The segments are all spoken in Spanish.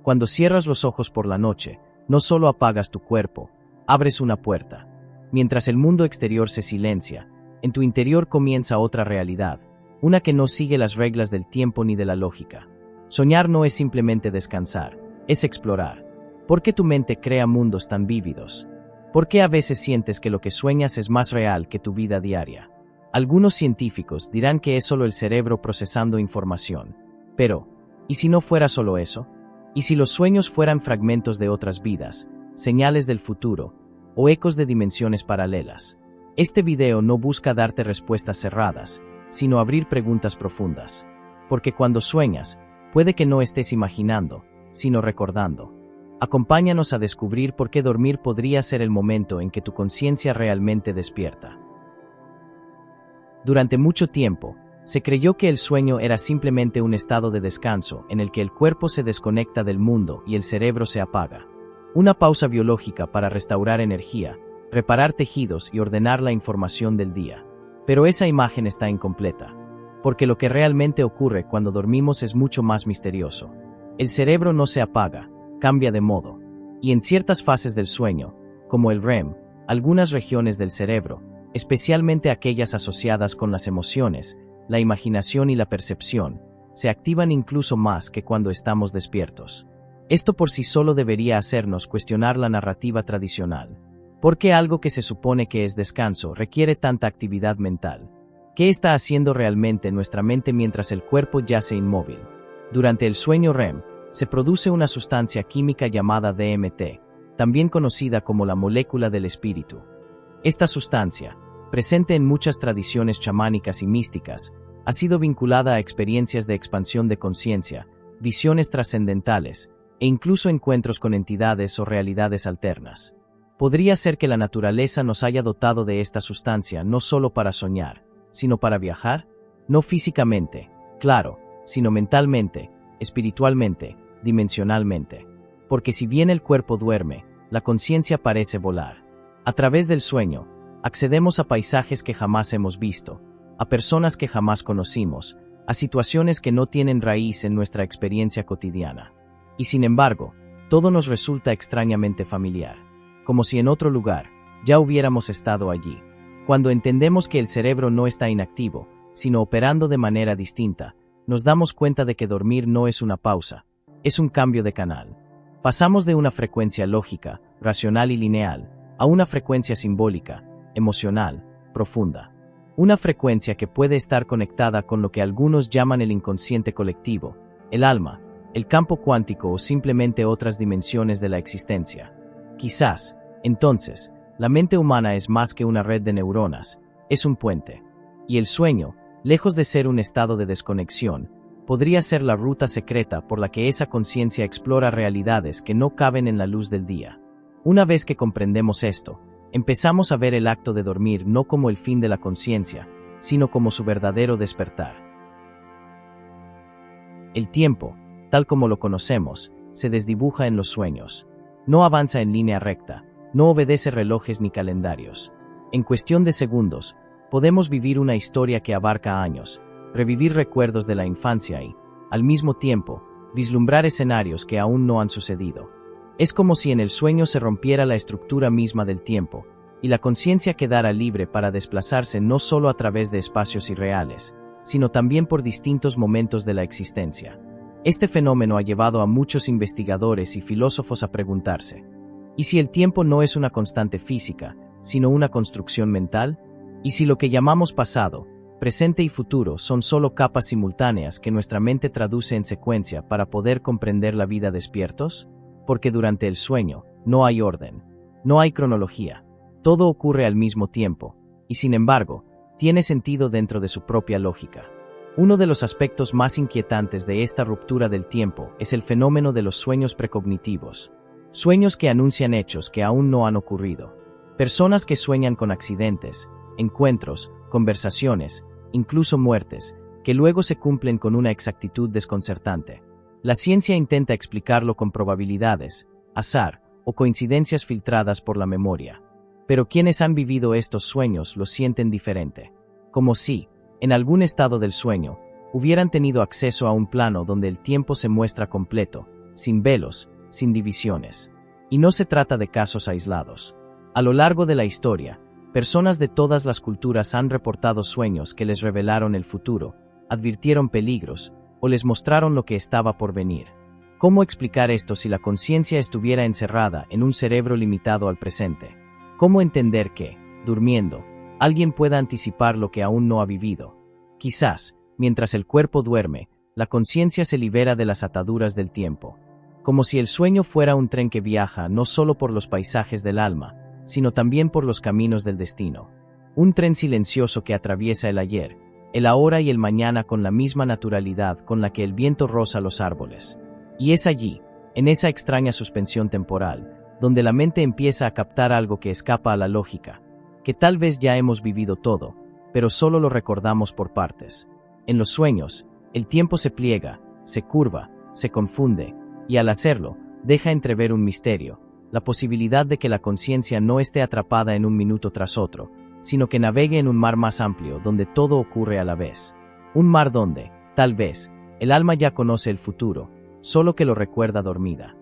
Cuando cierras los ojos por la noche, no solo apagas tu cuerpo, abres una puerta. Mientras el mundo exterior se silencia, en tu interior comienza otra realidad, una que no sigue las reglas del tiempo ni de la lógica. Soñar no es simplemente descansar, es explorar. ¿Por qué tu mente crea mundos tan vívidos? ¿Por qué a veces sientes que lo que sueñas es más real que tu vida diaria? Algunos científicos dirán que es solo el cerebro procesando información. Pero, ¿y si no fuera solo eso? ¿Y si los sueños fueran fragmentos de otras vidas, señales del futuro, o ecos de dimensiones paralelas? Este video no busca darte respuestas cerradas, sino abrir preguntas profundas. Porque cuando sueñas, puede que no estés imaginando, sino recordando. Acompáñanos a descubrir por qué dormir podría ser el momento en que tu conciencia realmente despierta. Durante mucho tiempo, se creyó que el sueño era simplemente un estado de descanso en el que el cuerpo se desconecta del mundo y el cerebro se apaga. Una pausa biológica para restaurar energía, reparar tejidos y ordenar la información del día. Pero esa imagen está incompleta, porque lo que realmente ocurre cuando dormimos es mucho más misterioso. El cerebro no se apaga, cambia de modo, y en ciertas fases del sueño, como el REM, algunas regiones del cerebro, especialmente aquellas asociadas con las emociones, la imaginación y la percepción, se activan incluso más que cuando estamos despiertos. Esto por sí solo debería hacernos cuestionar la narrativa tradicional. ¿Por qué algo que se supone que es descanso requiere tanta actividad mental? ¿Qué está haciendo realmente nuestra mente mientras el cuerpo yace inmóvil? Durante el sueño REM, se produce una sustancia química llamada DMT, también conocida como la molécula del espíritu. Esta sustancia, presente en muchas tradiciones chamánicas y místicas, ha sido vinculada a experiencias de expansión de conciencia, visiones trascendentales, e incluso encuentros con entidades o realidades alternas. Podría ser que la naturaleza nos haya dotado de esta sustancia no solo para soñar, sino para viajar, no físicamente, claro, sino mentalmente, espiritualmente, dimensionalmente. Porque si bien el cuerpo duerme, la conciencia parece volar. A través del sueño, accedemos a paisajes que jamás hemos visto, a personas que jamás conocimos, a situaciones que no tienen raíz en nuestra experiencia cotidiana. Y sin embargo, todo nos resulta extrañamente familiar, como si en otro lugar ya hubiéramos estado allí. Cuando entendemos que el cerebro no está inactivo, sino operando de manera distinta, nos damos cuenta de que dormir no es una pausa, es un cambio de canal. Pasamos de una frecuencia lógica, racional y lineal, a una frecuencia simbólica, emocional, profunda. Una frecuencia que puede estar conectada con lo que algunos llaman el inconsciente colectivo, el alma, el campo cuántico o simplemente otras dimensiones de la existencia. Quizás, entonces, la mente humana es más que una red de neuronas, es un puente. Y el sueño, lejos de ser un estado de desconexión, podría ser la ruta secreta por la que esa conciencia explora realidades que no caben en la luz del día. Una vez que comprendemos esto, empezamos a ver el acto de dormir no como el fin de la conciencia, sino como su verdadero despertar. El tiempo, tal como lo conocemos, se desdibuja en los sueños. No avanza en línea recta, no obedece relojes ni calendarios. En cuestión de segundos, podemos vivir una historia que abarca años, revivir recuerdos de la infancia y, al mismo tiempo, vislumbrar escenarios que aún no han sucedido. Es como si en el sueño se rompiera la estructura misma del tiempo, y la conciencia quedara libre para desplazarse no solo a través de espacios irreales, sino también por distintos momentos de la existencia. Este fenómeno ha llevado a muchos investigadores y filósofos a preguntarse: ¿y si el tiempo no es una constante física, sino una construcción mental? ¿Y si lo que llamamos pasado, presente y futuro son solo capas simultáneas que nuestra mente traduce en secuencia para poder comprender la vida despiertos? Porque durante el sueño, no hay orden, no hay cronología, todo ocurre al mismo tiempo, y sin embargo, tiene sentido dentro de su propia lógica. Uno de los aspectos más inquietantes de esta ruptura del tiempo es el fenómeno de los sueños precognitivos. Sueños que anuncian hechos que aún no han ocurrido. Personas que sueñan con accidentes, encuentros, conversaciones, incluso muertes, que luego se cumplen con una exactitud desconcertante. La ciencia intenta explicarlo con probabilidades, azar o coincidencias filtradas por la memoria. Pero quienes han vivido estos sueños lo sienten diferente. Como si, en algún estado del sueño, hubieran tenido acceso a un plano donde el tiempo se muestra completo, sin velos, sin divisiones. Y no se trata de casos aislados. A lo largo de la historia, personas de todas las culturas han reportado sueños que les revelaron el futuro, advirtieron peligros, o les mostraron lo que estaba por venir. ¿Cómo explicar esto si la conciencia estuviera encerrada en un cerebro limitado al presente? ¿Cómo entender que, durmiendo, alguien pueda anticipar lo que aún no ha vivido? Quizás, mientras el cuerpo duerme, la conciencia se libera de las ataduras del tiempo. Como si el sueño fuera un tren que viaja no solo por los paisajes del alma, sino también por los caminos del destino. Un tren silencioso que atraviesa el ayer, el ahora y el mañana con la misma naturalidad con la que el viento roza los árboles. Y es allí, en esa extraña suspensión temporal, donde la mente empieza a captar algo que escapa a la lógica, que tal vez ya hemos vivido todo, pero solo lo recordamos por partes. En los sueños, el tiempo se pliega, se curva, se confunde, y al hacerlo, deja entrever un misterio, la posibilidad de que la conciencia no esté atrapada en un minuto tras otro, sino que navegue en un mar más amplio donde todo ocurre a la vez. Un mar donde, tal vez, el alma ya conoce el futuro, solo que lo recuerda dormida.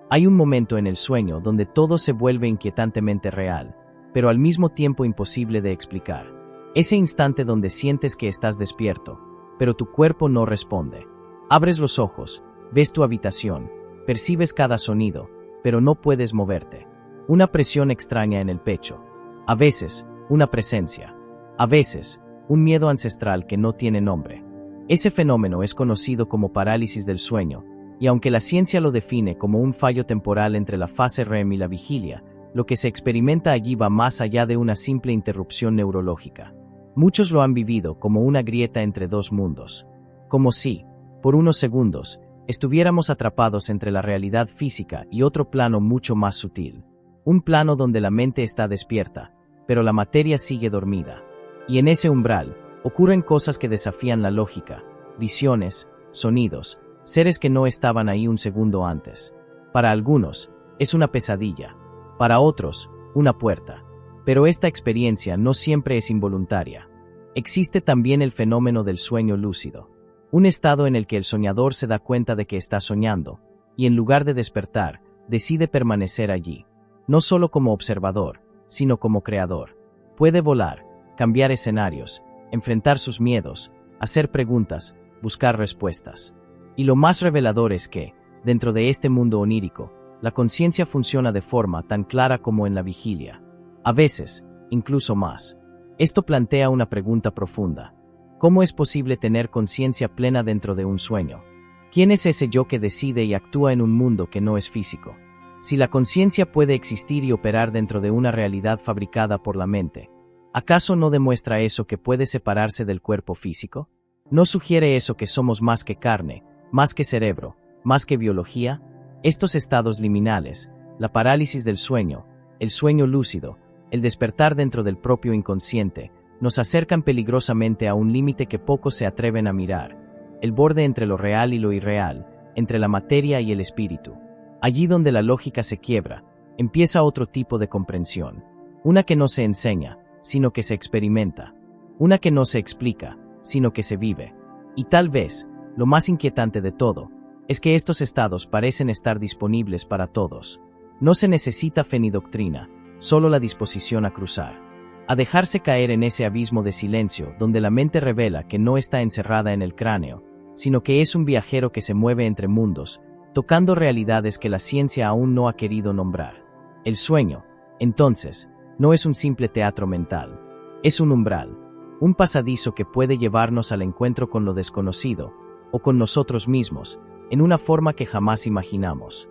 Hay un momento en el sueño donde todo se vuelve inquietantemente real, pero al mismo tiempo imposible de explicar. Ese instante donde sientes que estás despierto, pero tu cuerpo no responde. Abres los ojos, ves tu habitación, percibes cada sonido, pero no puedes moverte. Una presión extraña en el pecho. A veces, una presencia. A veces, un miedo ancestral que no tiene nombre. Ese fenómeno es conocido como parálisis del sueño, y aunque la ciencia lo define como un fallo temporal entre la fase REM y la vigilia, lo que se experimenta allí va más allá de una simple interrupción neurológica. Muchos lo han vivido como una grieta entre dos mundos. Como si, por unos segundos, estuviéramos atrapados entre la realidad física y otro plano mucho más sutil. Un plano donde la mente está despierta, pero la materia sigue dormida. Y en ese umbral, ocurren cosas que desafían la lógica, visiones, sonidos, seres que no estaban ahí un segundo antes. Para algunos, es una pesadilla. Para otros, una puerta. Pero esta experiencia no siempre es involuntaria. Existe también el fenómeno del sueño lúcido. Un estado en el que el soñador se da cuenta de que está soñando, y en lugar de despertar, decide permanecer allí. No solo como observador, sino como creador. Puede volar, cambiar escenarios, enfrentar sus miedos, hacer preguntas, buscar respuestas. Y lo más revelador es que, dentro de este mundo onírico, la conciencia funciona de forma tan clara como en la vigilia. A veces, incluso más. Esto plantea una pregunta profunda. ¿Cómo es posible tener conciencia plena dentro de un sueño? ¿Quién es ese yo que decide y actúa en un mundo que no es físico? Si la conciencia puede existir y operar dentro de una realidad fabricada por la mente, ¿acaso no demuestra eso que puede separarse del cuerpo físico? ¿No sugiere eso que somos más que carne, más que cerebro, más que biología? Estos estados liminales, la parálisis del sueño, el sueño lúcido, el despertar dentro del propio inconsciente, nos acercan peligrosamente a un límite que pocos se atreven a mirar, el borde entre lo real y lo irreal, entre la materia y el espíritu. Allí donde la lógica se quiebra, empieza otro tipo de comprensión, una que no se enseña, sino que se experimenta, una que no se explica, sino que se vive. Y tal vez, lo más inquietante de todo, es que estos estados parecen estar disponibles para todos. No se necesita fe ni doctrina, solo la disposición a cruzar. A dejarse caer en ese abismo de silencio donde la mente revela que no está encerrada en el cráneo, sino que es un viajero que se mueve entre mundos, tocando realidades que la ciencia aún no ha querido nombrar. El sueño, entonces, no es un simple teatro mental. Es un umbral, un pasadizo que puede llevarnos al encuentro con lo desconocido, o con nosotros mismos, en una forma que jamás imaginamos.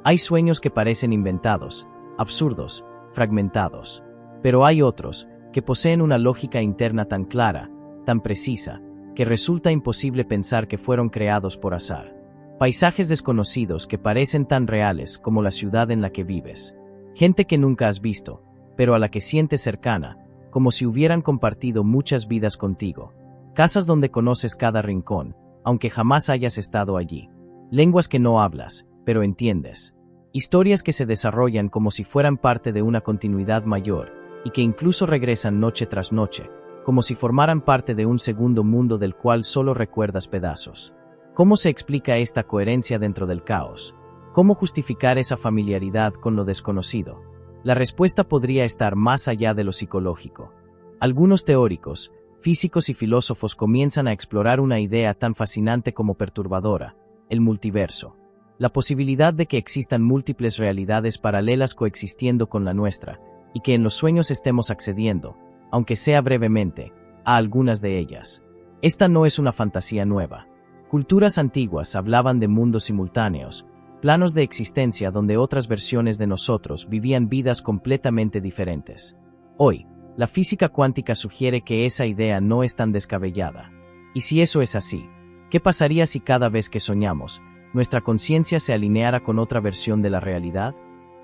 Hay sueños que parecen inventados, absurdos, fragmentados. Pero hay otros, que poseen una lógica interna tan clara, tan precisa, que resulta imposible pensar que fueron creados por azar. Paisajes desconocidos que parecen tan reales como la ciudad en la que vives. Gente que nunca has visto, pero a la que sientes cercana, como si hubieran compartido muchas vidas contigo. Casas donde conoces cada rincón, aunque jamás hayas estado allí. Lenguas que no hablas, pero entiendes. Historias que se desarrollan como si fueran parte de una continuidad mayor, y que incluso regresan noche tras noche, como si formaran parte de un segundo mundo del cual solo recuerdas pedazos. ¿Cómo se explica esta coherencia dentro del caos? ¿Cómo justificar esa familiaridad con lo desconocido? La respuesta podría estar más allá de lo psicológico. Algunos teóricos, físicos y filósofos comienzan a explorar una idea tan fascinante como perturbadora: el multiverso. La posibilidad de que existan múltiples realidades paralelas coexistiendo con la nuestra, y que en los sueños estemos accediendo, aunque sea brevemente, a algunas de ellas. Esta no es una fantasía nueva. Culturas antiguas hablaban de mundos simultáneos, planos de existencia donde otras versiones de nosotros vivían vidas completamente diferentes. Hoy, la física cuántica sugiere que esa idea no es tan descabellada. Y si eso es así, ¿qué pasaría si cada vez que soñamos, nuestra conciencia se alineara con otra versión de la realidad?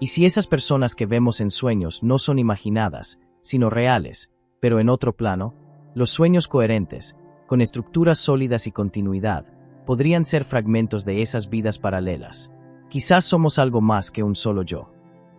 ¿Y si esas personas que vemos en sueños no son imaginadas, sino reales, pero en otro plano? Los sueños coherentes, con estructuras sólidas y continuidad, podrían ser fragmentos de esas vidas paralelas. Quizás somos algo más que un solo yo.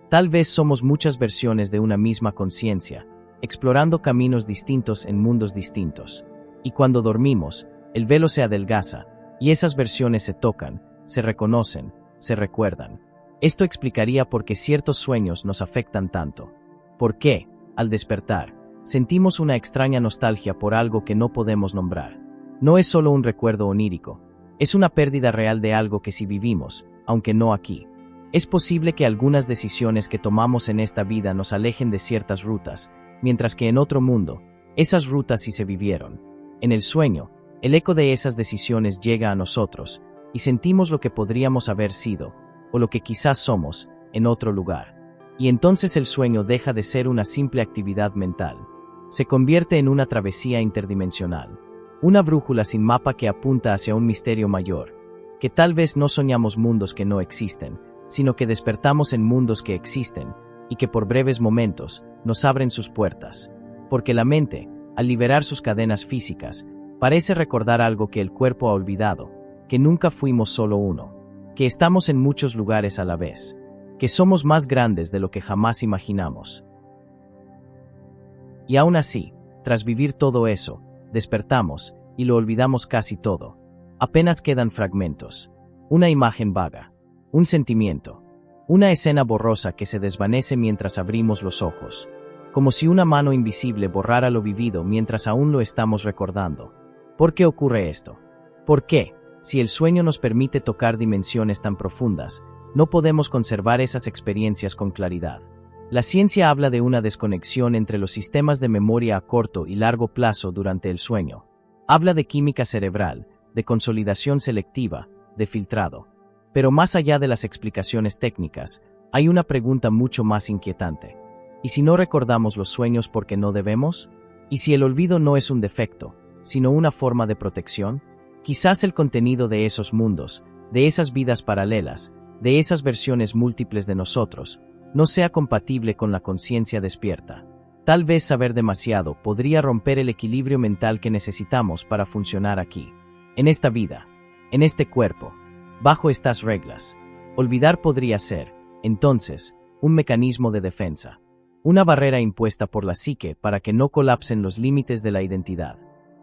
Tal vez somos muchas versiones de una misma conciencia, explorando caminos distintos en mundos distintos. Y cuando dormimos, el velo se adelgaza, y esas versiones se tocan, se reconocen, se recuerdan. Esto explicaría por qué ciertos sueños nos afectan tanto. ¿Por qué, al despertar, sentimos una extraña nostalgia por algo que no podemos nombrar? No es solo un recuerdo onírico, es una pérdida real de algo que sí vivimos, aunque no aquí. Es posible que algunas decisiones que tomamos en esta vida nos alejen de ciertas rutas, mientras que en otro mundo, esas rutas sí se vivieron. En el sueño, el eco de esas decisiones llega a nosotros, y sentimos lo que podríamos haber sido, o lo que quizás somos, en otro lugar. Y entonces el sueño deja de ser una simple actividad mental. Se convierte en una travesía interdimensional. Una brújula sin mapa que apunta hacia un misterio mayor, que tal vez no soñamos mundos que no existen, sino que despertamos en mundos que existen, y que por breves momentos nos abren sus puertas. Porque la mente, al liberar sus cadenas físicas, parece recordar algo que el cuerpo ha olvidado, que nunca fuimos solo uno, que estamos en muchos lugares a la vez, que somos más grandes de lo que jamás imaginamos. Y aún así, tras vivir todo eso, despertamos, y lo olvidamos casi todo. Apenas quedan fragmentos. Una imagen vaga. Un sentimiento. Una escena borrosa que se desvanece mientras abrimos los ojos. Como si una mano invisible borrara lo vivido mientras aún lo estamos recordando. ¿Por qué ocurre esto? ¿Por qué, si el sueño nos permite tocar dimensiones tan profundas, no podemos conservar esas experiencias con claridad? La ciencia habla de una desconexión entre los sistemas de memoria a corto y largo plazo durante el sueño. Habla de química cerebral, de consolidación selectiva, de filtrado. Pero más allá de las explicaciones técnicas, hay una pregunta mucho más inquietante. ¿Y si no recordamos los sueños porque no debemos? ¿Y si el olvido no es un defecto, sino una forma de protección? Quizás el contenido de esos mundos, de esas vidas paralelas, de esas versiones múltiples de nosotros, no sea compatible con la conciencia despierta. Tal vez saber demasiado podría romper el equilibrio mental que necesitamos para funcionar aquí, en esta vida, en este cuerpo, bajo estas reglas. Olvidar podría ser, entonces, un mecanismo de defensa, una barrera impuesta por la psique para que no colapsen los límites de la identidad.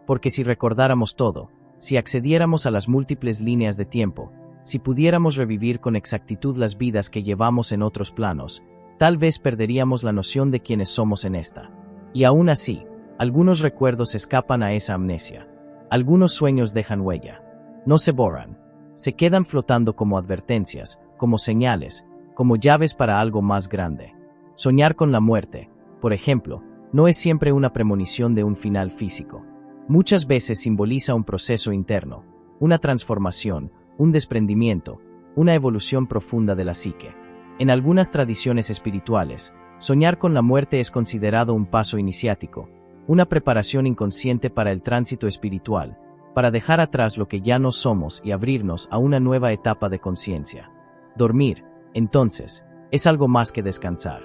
Porque si recordáramos todo, si accediéramos a las múltiples líneas de tiempo, si pudiéramos revivir con exactitud las vidas que llevamos en otros planos, tal vez perderíamos la noción de quiénes somos en esta. Y aún así, algunos recuerdos escapan a esa amnesia. Algunos sueños dejan huella. No se borran. Se quedan flotando como advertencias, como señales, como llaves para algo más grande. Soñar con la muerte, por ejemplo, no es siempre una premonición de un final físico. Muchas veces simboliza un proceso interno, una transformación, un desprendimiento, una evolución profunda de la psique. En algunas tradiciones espirituales, soñar con la muerte es considerado un paso iniciático, una preparación inconsciente para el tránsito espiritual, para dejar atrás lo que ya no somos y abrirnos a una nueva etapa de conciencia. Dormir, entonces, es algo más que descansar.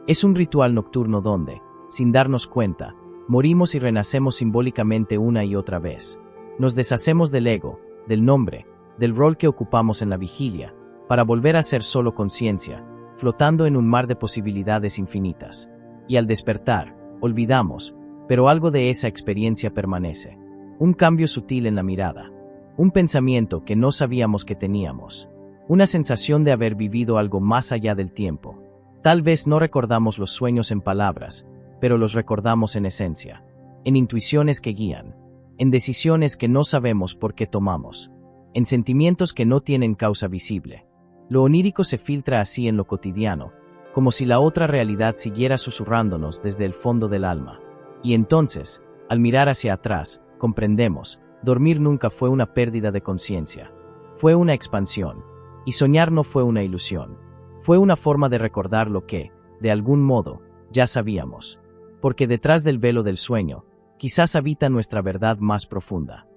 Es un ritual nocturno donde, sin darnos cuenta, morimos y renacemos simbólicamente una y otra vez. Nos deshacemos del ego, del nombre, del rol que ocupamos en la vigilia, para volver a ser solo conciencia, flotando en un mar de posibilidades infinitas. Y al despertar, olvidamos, pero algo de esa experiencia permanece. Un cambio sutil en la mirada. Un pensamiento que no sabíamos que teníamos. Una sensación de haber vivido algo más allá del tiempo. Tal vez no recordamos los sueños en palabras, pero los recordamos en esencia. En intuiciones que guían. En decisiones que no sabemos por qué tomamos. En sentimientos que no tienen causa visible. Lo onírico se filtra así en lo cotidiano, como si la otra realidad siguiera susurrándonos desde el fondo del alma. Y entonces, al mirar hacia atrás, comprendemos, dormir nunca fue una pérdida de conciencia. Fue una expansión. Y soñar no fue una ilusión. Fue una forma de recordar lo que, de algún modo, ya sabíamos. Porque detrás del velo del sueño, quizás habita nuestra verdad más profunda.